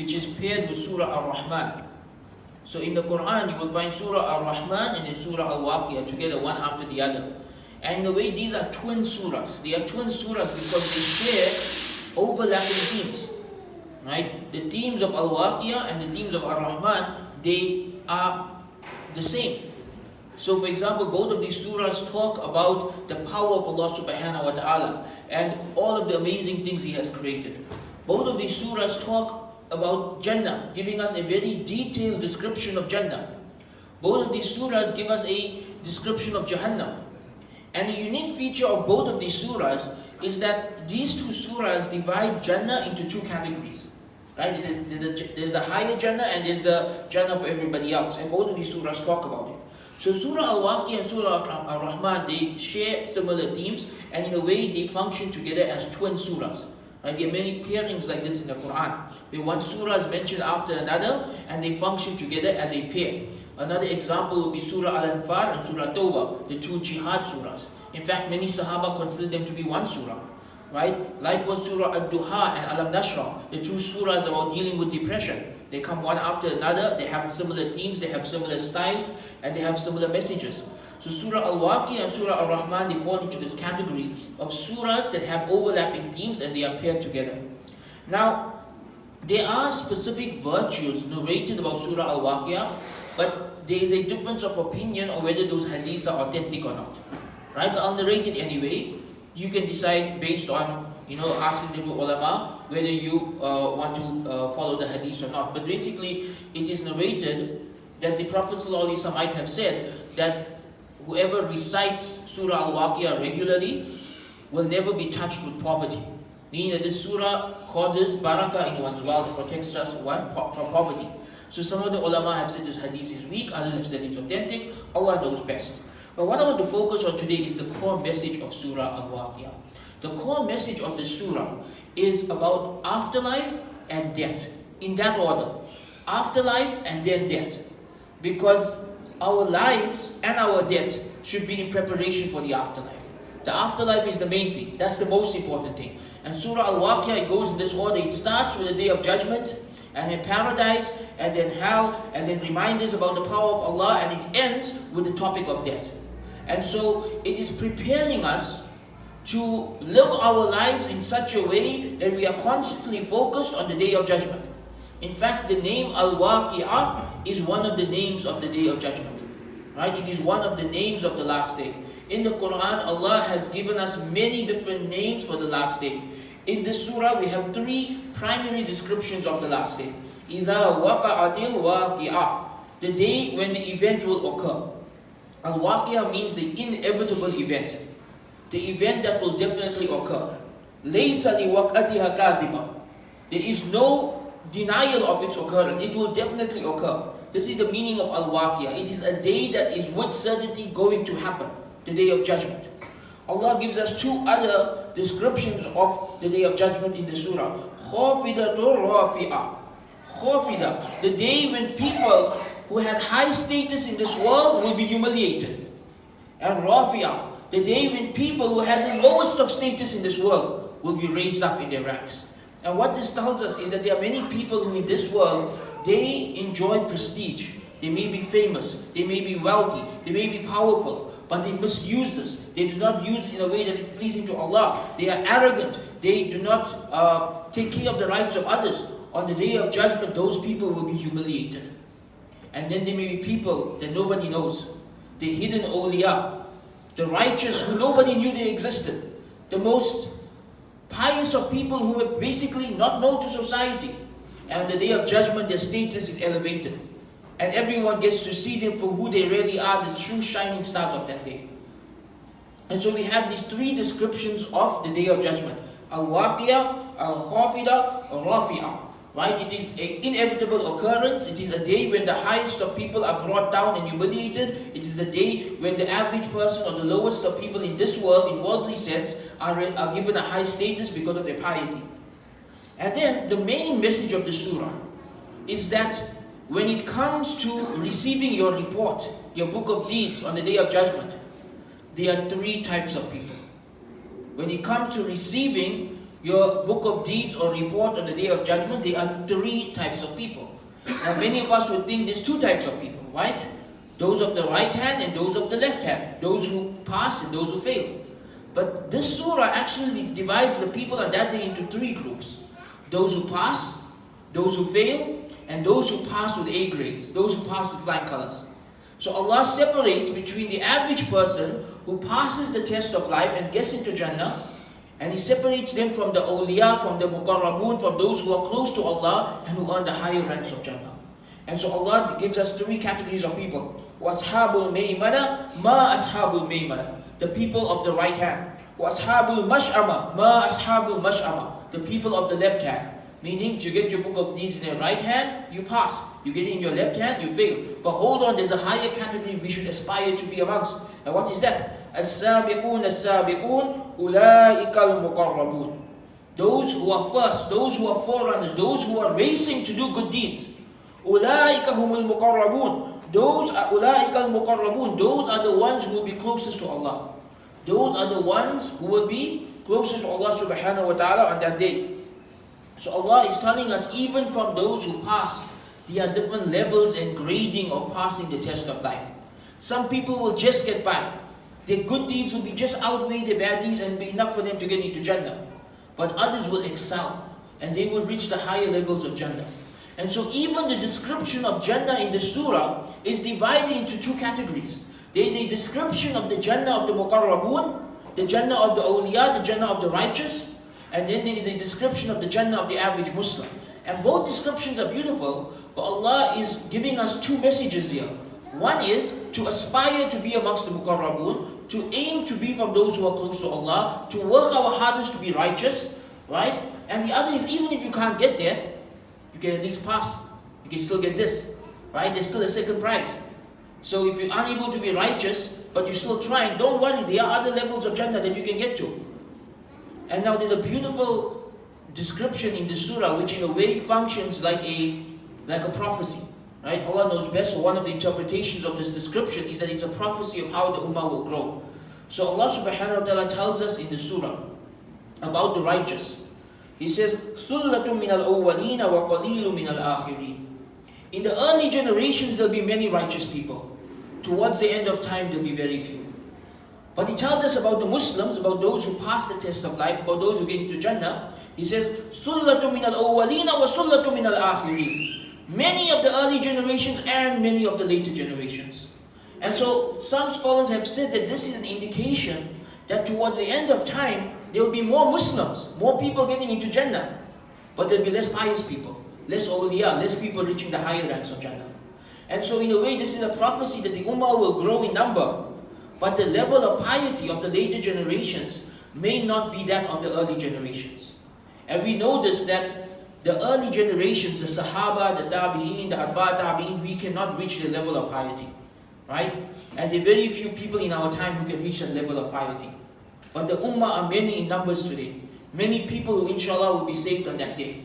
which is paired with Surah Ar-Rahman. So in the Quran, you will find Surah Ar-Rahman and then Surah Al-Waqi'ah together, one after the other. And in a way, these are twin surahs. They are twin surahs because they share overlapping themes. Right? The themes of Al-Waqi'ah and the themes of Ar-Rahman, they are the same. So for example, both of these surahs talk about the power of Allah subhanahu wa ta'ala and all of the amazing things He has created. Both of these surahs talk about Jannah, giving us a very detailed description of Jannah. Both of these surahs give us a description of Jahannam. And a unique feature of both of these surahs is that these two surahs divide Jannah into two categories. Right? There's the higher Jannah and there's the Jannah for everybody else. And both of these surahs talk about it. So Surah Al-Waqi'ah and Surah Ar-Rahman, they share similar themes, and in a way they function together as twin surahs. Right? There are many pairings like this in the Quran, where one surah is mentioned after another, and they function together as a pair. Another example would be Surah Al-Anfal and Surah Tawbah, the two jihad surahs. In fact, many Sahaba consider them to be one surah. Right? Likewise, Surah Ad-Duha and Alam Nashrah, the two surahs about dealing with depression. They come one after another, they have similar themes, they have similar styles, and they have similar messages. So Surah Al-Waqi'ah and Surah Ar-Rahman, they fall into this category of surahs that have overlapping themes and they are paired together. Now, there are specific virtues narrated about Surah Al-Waqi'ah, but there is a difference of opinion on whether those hadiths are authentic or not. Right? But I'll narrate it anyway. You can decide based on, asking different ulama whether you want to follow the hadith or not. But basically, it is narrated that the Prophet ﷺ might have said that whoever recites Surah Al-Waqi'ah regularly will never be touched with poverty. Meaning that this surah causes barakah in one's wealth, protects us from poverty. So some of the ulama have said this hadith is weak, others have said it's authentic. Allah knows best. But what I want to focus on today is the core message of Surah Al-Waqi'ah. The core message of the surah is about afterlife and death. In that order. Afterlife and then death. Because our lives and our death should be in preparation for the afterlife. The afterlife is the main thing. That's the most important thing. And Surah Al-Waqi'ah, it goes in this order. It starts with the Day of Judgment, and then paradise, and then hell, and then reminders about the power of Allah, and it ends with the topic of death. And so it is preparing us to live our lives in such a way that we are constantly focused on the Day of Judgment. In fact, the name Al-Waqi'ah is one of the names of the Day of Judgment. Right? It is one of the names of the last day. In the Quran, Allah has given us many different names for the last day. In this surah, we have three primary descriptions of the last day. إِذَا وَقَعَتِ الْوَاقِعَةِ, the day when the event will occur. Al-Waqi'ah means the inevitable event. The event that will definitely occur. لَيْسَ لِوَقْعَتِهَا كَاذِبًا, there is no denial of its occurrence. It will definitely occur. This is the meaning of Al-Waqi'ah. It is a day that is with certainty going to happen. The Day of Judgment. Allah gives us two other descriptions of the Day of Judgment in the surah. خَافِدَةٌ رَافِعَةٌ. Khafida, the day when people who had high status in this world will be humiliated. And Rafi'ah, the day when people who had the lowest of status in this world will be raised up in their ranks. And what this tells us is that there are many people who in this world, they enjoy prestige. They may be famous, they may be wealthy, they may be powerful, but they misuse this. They do not use it in a way that is pleasing to Allah. They are arrogant. They do not take care of the rights of others. On the Day of Judgment, those people will be humiliated. And then there may be people that nobody knows. The hidden awliya, the righteous who nobody knew they existed. The most pious of people who were basically not known to society. And on the Day of Judgment, their status is elevated. And everyone gets to see them for who they really are, the true shining stars of that day. And so we have these three descriptions of the Day of Judgment. Al-Waqi'ah, Al-Khafida, Al-Rafi'ah. Right? It is an inevitable occurrence. It is a day when the highest of people are brought down and humiliated. It is the day when the average person or the lowest of people in this world, in worldly sense, are given a high status because of their piety. And then the main message of the surah is that when it comes to receiving your report, your book of deeds on the Day of Judgment, there are three types of people. When it comes to receiving your book of deeds or report on the day of judgment, there are 3 types of people. Now many of us would think there's 2 types of people, right? Those of the right hand and those of the left hand. Those who pass and those who fail. But this surah actually divides the people on that day into 3 groups. Those who pass, those who fail, and those who pass with A grades. Those who pass with flying colors. So Allah separates between the average person who passes the test of life and gets into Jannah, and He separates them from the awliya, from the muqarrabun, from those who are close to Allah and who earn the higher ranks of Jannah. And so Allah gives us 3 categories of people. وَأَصْحَابُ الْمَيْمَنَةِ مَا أَصْحَابُ الْمَيْمَنَةِ, the people of the right hand. وَأَصْحَابُ الْمَشْأَمَةِ مَا أَصْحَابُ الْمَشْأَمَةِ, the people of the left hand. Meaning, if you get your book of deeds in your right hand, you pass. You get it in your left hand, you fail. But hold on, there's a higher category we should aspire to be amongst. And what is that? السَّابِقُونَ السَّابِقُونَ أُولَٰئِكَ الْمُقَرَّبُونَ, those who are first, those who are forerunners, those who are racing to do good deeds. أُولَٰئِكَ هُمُ الْمُقَرَّبُونَ, those are أُولَٰئِكَ الْمُقَرَّبُونَ, those are the ones who will be closest to Allah. Those are the ones who will be closest to Allah subhanahu wa ta'ala on that day. So Allah is telling us, even from those who pass, there are different levels and grading of passing the test of life. Some people will just get by. Their good deeds will be just outweigh their bad deeds and be enough for them to get into Jannah. But others will excel and they will reach the higher levels of Jannah. And so even the description of Jannah in the surah is divided into 2 categories. There is a description of the Jannah of the Muqarrabun, the Jannah of the awliya, the Jannah of the righteous. And then there is a description of the Jannah of the average Muslim. And both descriptions are beautiful, but Allah is giving us 2 messages here. One is to aspire to be amongst the Muqarrabun, to aim to be from those who are close to Allah, to work our hardest to be righteous, right? And the other is, even if you can't get there, you can at least pass. You can still get this, right? There's still a second prize. So if you're unable to be righteous, but you're still trying, don't worry, there are other levels of Jannah that you can get to. And now there's a beautiful description in the surah which in a way functions like a prophecy. Right? Allah knows best. One of the interpretations of this description is that it's a prophecy of how the ummah will grow. So Allah subhanahu wa ta'ala tells us in the surah about the righteous. He says, ثُلَّةٌ مِّنَ الْأَوَّلِينَ وَقَلِيلٌ مِّنَ الْآخِرِينَ. In the early generations there'll be many righteous people. Towards the end of time there'll be very few. But He tells us about the Muslims, about those who pass the test of life, about those who get into Jannah. He says, ثُلَّةٌ مِّنَ الْأَوَّلِينَ وَثُلَّةٌ مِّنَ الْآخِرِينَ. Many of the early generations and many of the later generations. And so some scholars have said that this is an indication that towards the end of time, there will be more Muslims, more people getting into Jannah. But there will be less pious people, less awliya, less people reaching the higher ranks of Jannah. And so in a way, this is a prophecy that the ummah will grow in number. But the level of piety of the later generations may not be that of the early generations. And we know this, that the early generations, the Sahaba, the Tabi'een, the Atba' Tabi'een, we cannot reach the level of piety. Right? And there are very few people in our time who can reach that level of piety. But the ummah are many in numbers today. Many people who inshallah will be saved on that day.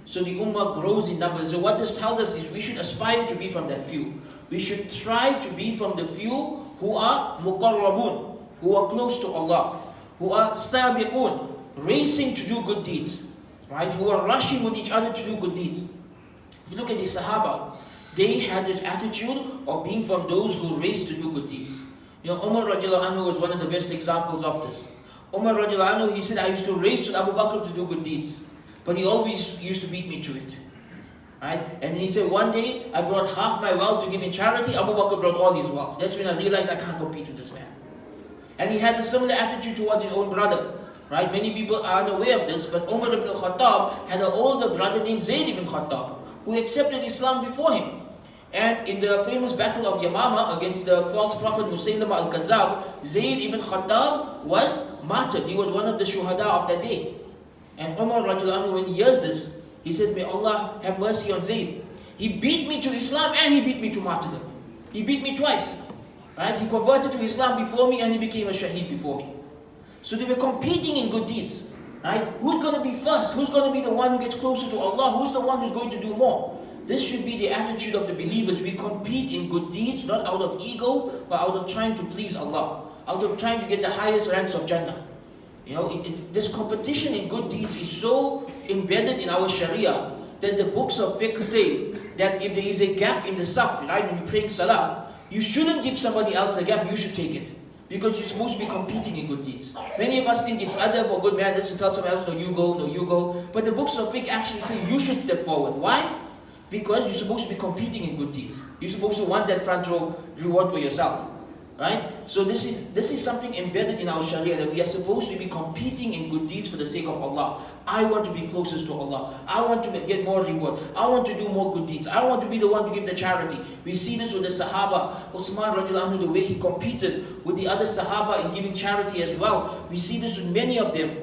So the ummah grows in numbers. So what this tells us is we should aspire to be from that few. We should try to be from the few who are muqarrabun, who are close to Allah, who are sabiqun, racing to do good deeds. Right, who are rushing with each other to do good deeds. If you look at the Sahaba, they had this attitude of being from those who race to do good deeds. You know, Umar radiallahu anhu was one of the best examples of this. Umar radiallahu anhu, he said, I used to race with Abu Bakr to do good deeds, but he always used to beat me to it. Right? And he said, one day I brought half my wealth to give in charity, Abu Bakr brought all his wealth. That's when I realized I can't compete with this man. And he had a similar attitude towards his own brother. Right? Many people are unaware of this, but Umar ibn Khattab had an older brother named Zayd ibn Khattab, who accepted Islam before him. And in the famous battle of Yamama against the false prophet Musaylama al-Kazab, Zayd ibn Khattab was martyred. He was one of the shuhada of that day. And Umar radiallahu anhu, when he hears this, he said, may Allah have mercy on Zayd. He beat me to Islam and he beat me to martyrdom. He beat me twice. Right? He converted to Islam before me and he became a shaheed before me. So they were competing in good deeds. Right? Who's going to be first? Who's going to be the one who gets closer to Allah? Who's the one who's going to do more? This should be the attitude of the believers. We compete in good deeds, not out of ego, but out of trying to please Allah. Out of trying to get the highest ranks of Jannah. This competition in good deeds is so embedded in our Sharia that the books of fiqh say that if there is a gap in the saf, right, when you're praying salah, you shouldn't give somebody else a gap, you should take it. Because you're supposed to be competing in good deeds. Many of us think it's adab or good manners to tell someone else, no, you go. But the books of fiqh actually say you should step forward. Why? Because you're supposed to be competing in good deeds. You're supposed to want that front row reward for yourself. Right? So this is something embedded in our Sharia, that we are supposed to be competing in good deeds for the sake of Allah. I want to be closest to Allah. I want to get more reward. I want to do more good deeds. I want to be the one to give the charity. We see this with the Sahaba. Uthman radiallahu anhu, the way he competed with the other Sahaba in giving charity as well. We see this with many of them,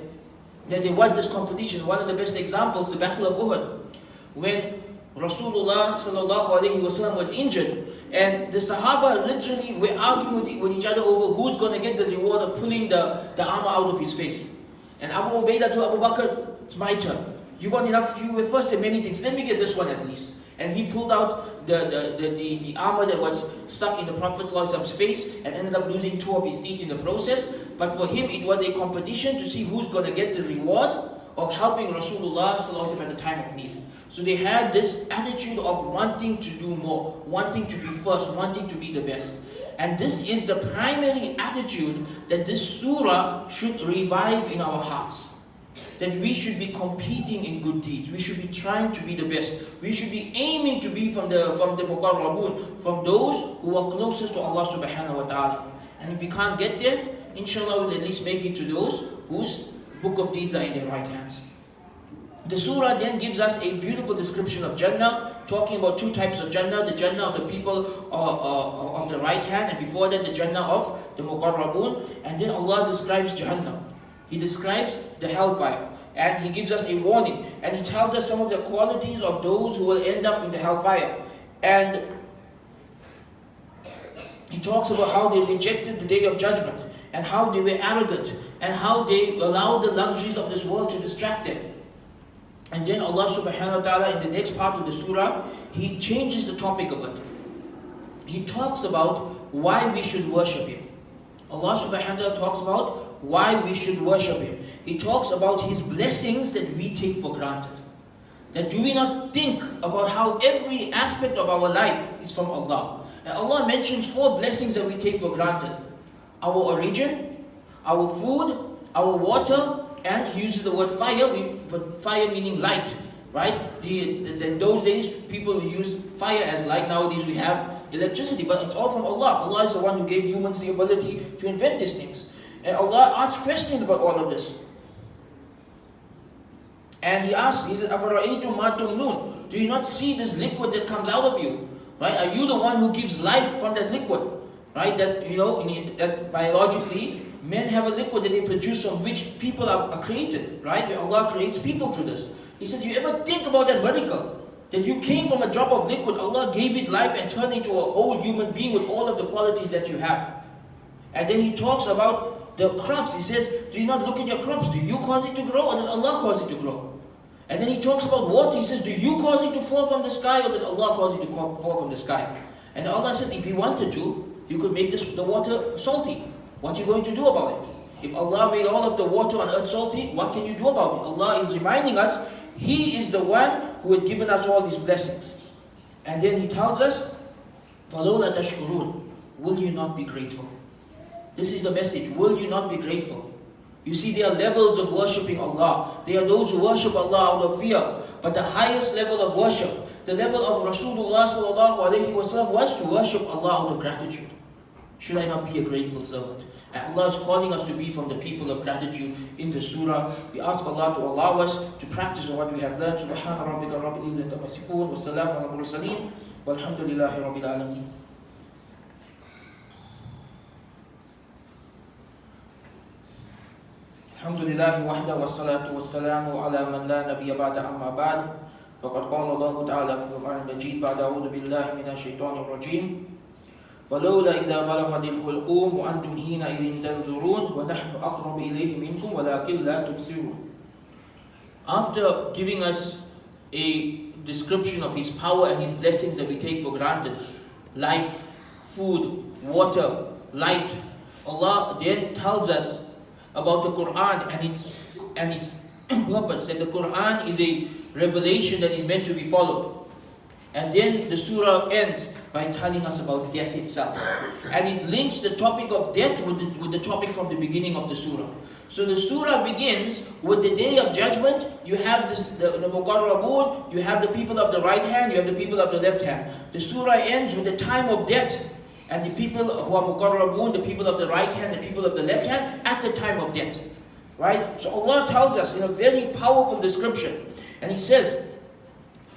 that there was this competition. One of the best examples, the Battle of Uhud, when Rasulullah sallallahu alaihi wasallam was injured, and the Sahaba literally were arguing with each other over who's going to get the reward of pulling the armor out of his face. And Abu Ubaidah told Abu Bakr, it's my turn. You got enough, you were first in many things, let me get this one at least. And he pulled out the armor that was stuck in the Prophet's face and ended up losing 2 of his teeth in the process. But for him it was a competition to see who's going to get the reward of helping Rasulullah at the time of need. So they had this attitude of wanting to do more, wanting to be first, wanting to be the best. And this is the primary attitude that this surah should revive in our hearts. That we should be competing in good deeds. We should be trying to be the best. We should be aiming to be from the muqarrabun, from those who are closest to Allah subhanahu wa ta'ala. And if we can't get there, inshallah we'll at least make it to those whose book of deeds are in their right hands. The surah then gives us a beautiful description of Jannah, talking about 2 types of Jannah: the Jannah of the people of the right hand, and before that the Jannah of the muqarrabun. And then Allah describes Jahannam. He describes the hellfire, and He gives us a warning, and He tells us some of the qualities of those who will end up in the hellfire. And He talks about how they rejected the day of judgment, and how they were arrogant, and how they allowed the luxuries of this world to distract them. And then Allah subhanahu wa ta'ala, in the next part of the surah, He changes the topic of it. He talks about why we should worship Him. Allah subhanahu wa ta'ala talks about why we should worship Him. He talks about His blessings that we take for granted. That do we not think about how every aspect of our life is from Allah? And Allah mentions 4 blessings that we take for granted: our origin, our food, our water, and He uses the word fire, fire meaning light, right? In those days, people would use fire as light. Nowadays we have electricity, but it's all from Allah. Allah is the one who gave humans the ability to invent these things. And Allah asks questions about all of this. And He asks, He says, أَفَرَأَيْتُمْ مَا تُمْنُونَ? Do you not see this liquid that comes out of you? Right? Are you the one who gives life from that liquid? Right? That, that biologically, men have a liquid that they produce from which people are created, right? Where Allah creates people through this. He said, do you ever think about that miracle? That you came from a drop of liquid, Allah gave it life and turned into a whole human being with all of the qualities that you have. And then He talks about the crops. He says, do you not look at your crops? Do you cause it to grow, or does Allah cause it to grow? And then He talks about water. He says, do you cause it to fall from the sky, or does Allah cause it to fall from the sky? And Allah said, if He wanted to, you could make the water salty. What are you going to do about it? If Allah made all of the water on earth salty, what can you do about it? Allah is reminding us, He is the one who has given us all these blessings. And then He tells us, فَلَوْلَا تَشْكُرُونَ? Will you not be grateful? This is the message. Will you not be grateful? You see, there are levels of worshipping Allah. There are those who worship Allah out of fear. But the highest level of worship, the level of Rasulullah sallallahu alaihi wasallam, was to worship Allah out of gratitude. Should I not be a grateful servant? And Allah is calling us to be from the people of gratitude in the surah. We ask Allah to allow us to practice on what we have learned. Subhana rabbika rabbil izzati amma yasifun, wa salamun ala mursaleen, walhamdulillahi rabbil alameen. Alhamdulillahi wahda wa salatu wa salamu ala man la nabiyya ba'da amma ba'd. فقد قال الله تعالى في القرآن المجيد بعد أعوذ بالله من الشيطان الرجيم فلولا إذا بلغت الحلقوم وأنتم حينئذ تنظرون ونحن أقرب إليه منكم ولكن لا تبصرون. After giving us a description of His power and His blessings that we take for granted, life, food, water, light, Allah then tells us about the Quran and its purpose, that the Quran is a revelation that is meant to be followed. And then the surah ends by telling us about death itself. And it links the topic of death with the topic from the beginning of the surah. So the surah begins with the day of judgment. You have the muqarrabun, you have the people of the right hand, you have the people of the left hand. The surah ends with the time of death. And the people who are muqarrabun, the people of the right hand, the people of the left hand, at the time of death. Right? So Allah tells us in a very powerful description. And He says,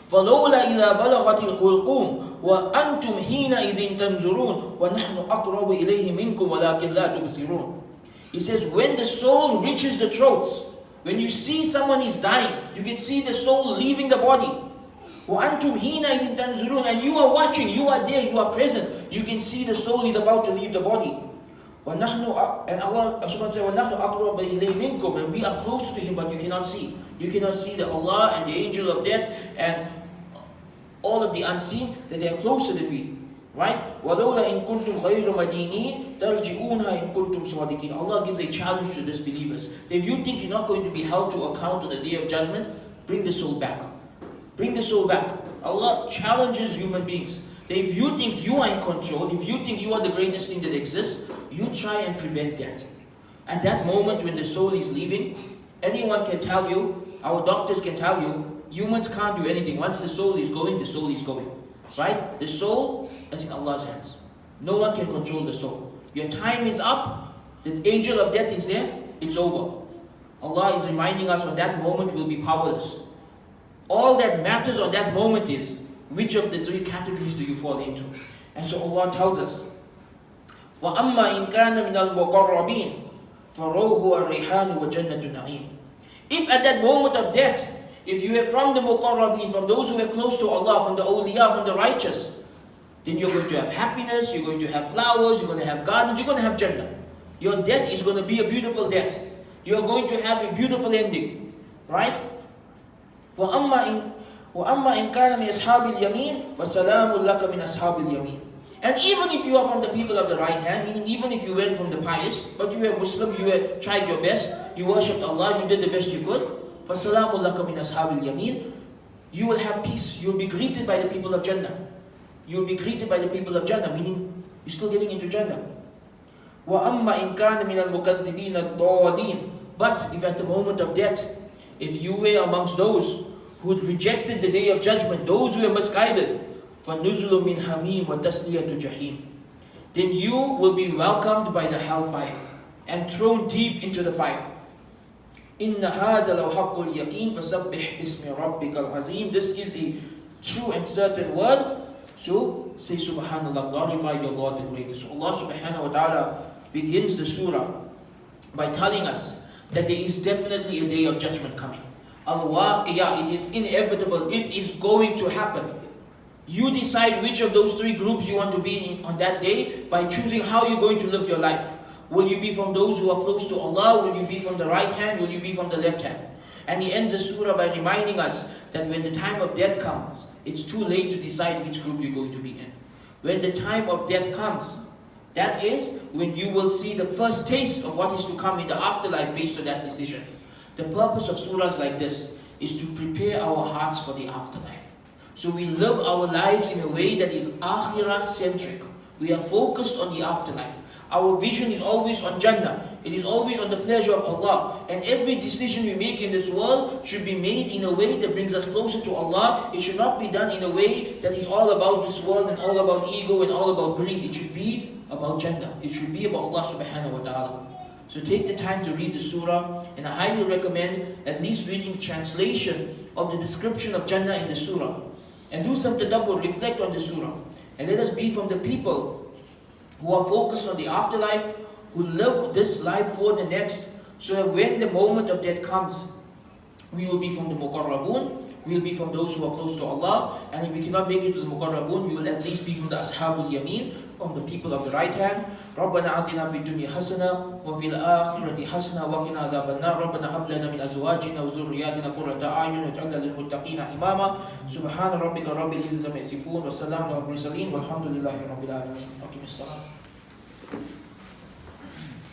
فَلَوْلَا إِذَا بَلَغَتِ الْحُلْقُومِ وَأَنْتُمْ حِينَئِذٍ تَنْظُرُونَ وَنَحْنُ أَقْرَبُ إِلَيْهِ مِنْكُمْ وَلَكِنْ لَا تُبْصِرُونَ. He says, when the soul reaches the throats, when you see someone is dying, you can see the soul leaving the body. وَأَنْتُمْ حِينَئِذٍ تَنْظُرُونَ. And you are watching, you are there, you are present. You can see the soul is about to leave the body. And Allah subhanahu wa ta'ala, وَنَحْنُ أَقْرَبَ إِلَيْهِ مِنْكُمْ. And we are closer to Him, but you cannot see. You cannot see that Allah and the angel of death and all of the unseen, that they are closer than we. Right? وَلَوْلَا إِن كُنْتُمْ غَيْرَ مَدِينِينَ تَرْجِعُونَهَا إِن كُنْتُمْ صَادِقِينَ. Allah gives a challenge to disbelievers. If you think you're not going to be held to account on the day of judgment, bring the soul back. Bring the soul back. Allah challenges human beings. That if you think you are in control, if you think you are the greatest thing that exists, you try and prevent that. At that moment when the soul is leaving, anyone can tell you, our doctors can tell you, humans can't do anything. Once the soul is going, the soul is going. Right? The soul is in Allah's hands. No one can control the soul. Your time is up. The angel of death is there. It's over. Allah is reminding us on that moment we'll be powerless. All that matters on that moment is, which of the three categories do you fall into? And so Allah tells us, وَأَمَّا إِن كَانَ مِنَ الْمُقَرَّبِينَ فَرَوْحُ وَالرَّيْحَانُ وَجَنَّةُ النَّعِيمِ. If at that moment of death, if you are from the muqarrabin, from those who are close to Allah, from the awliya, from the righteous, then you're going to have happiness, you're going to have flowers, you're going to have gardens, you're going to have Jannah. Your death is going to be a beautiful death. You're going to have a beautiful ending. Right? وَأَمَّا إِن كَانَ مِنْ أَصْحَابِ الْيَمِينِ فَسَلَامٌ لَكَ مِنْ أَصْحَابِ الْيَمِينِ. And even if you are from the people of the right hand, meaning even if you went from the pious, but you were Muslim, you were tried your best, you worshipped Allah, you did the best you could, فَسَلَامٌ لَكَ مِنْ أَصْحَابِ الْيَمِينِ. You will have peace. You will be greeted by the people of Jannah. You will be greeted by the people of Jannah, meaning you're still getting into Jannah. وَأَمَّا إِن كَانَ مِنَ الْمُكَذِّبِينَ الضَّالِينَ. But if at the moment of death, if you were amongst those who rejected the day of judgment, those who were misguided, فَنُزُلُ مِنْ حَمِيمٍ وَتَسْلِيَةُ جَحِيمٍ. Then you will be welcomed by the hellfire and thrown deep into the fire. إِنَّ هَذَا لَوْحَقُّ الْيَقِينَ فَسَبِّحْ بِاسْمِ رَبِّكَ الْعَظِيمِ. This is a true and certain word. So say Subhanallah, glorify your God the greatest. So Allah subhanahu wa ta'ala begins the surah by telling us that there is definitely a day of judgment coming. Al-Waqi'ah, it is inevitable, it is going to happen. You decide which of those three groups you want to be in on that day by choosing how you're going to live your life. Will you be from those who are close to Allah? Will you be from the right hand? Will you be from the left hand? And He ends the surah by reminding us that when the time of death comes, it's too late to decide which group you're going to be in. When the time of death comes, that is when you will see the first taste of what is to come in the afterlife based on that decision. The purpose of surahs like this is to prepare our hearts for the afterlife. So we live our lives in a way that is akhirah centric. We are focused on the afterlife. Our vision is always on Jannah. It is always on the pleasure of Allah. And every decision we make in this world should be made in a way that brings us closer to Allah. It should not be done in a way that is all about this world and all about ego and all about greed. It should be about Jannah. It should be about Allah subhanahu wa ta'ala. So take the time to read the surah, and I highly recommend at least reading the translation of the description of Jannah in the surah. And do some tadabbur, reflect on the surah. And let us be from the people who are focused on the afterlife, who live this life for the next, so that when the moment of death comes, we will be from the muqarrabun, we will be from those who are close to Allah, and if we cannot make it to the muqarrabun, we will at least be from the ashabul yameen, from the people of the right hand. رَبَّنَا عَطِنَا فِي الدُّنْيَا حَسَنَةً وَفِي الْآخِرَةِ حَسَنَةً وَقِنَا عَذَابَ النَّارِ رَبَّنَا هَبْ لَنَا مِنْ أَزْوَاجِنَا وَذُرِّيَّاتِنَا قُرَّةَ أَعْيُنٍ وَاجْعَلْنَا لِلْمُتَّقِينَ إِمَامًا سُبْحَانَ رَبِّكَ رَبِّ الْعِزَّةِ عَمَّا يَصِفُونَ وَسَلَامٌ عَلَى الْمُرْسَلِينَ وَالْحَمْدُ لِلَّهِ رَبِّ الْعَالَمِينَ.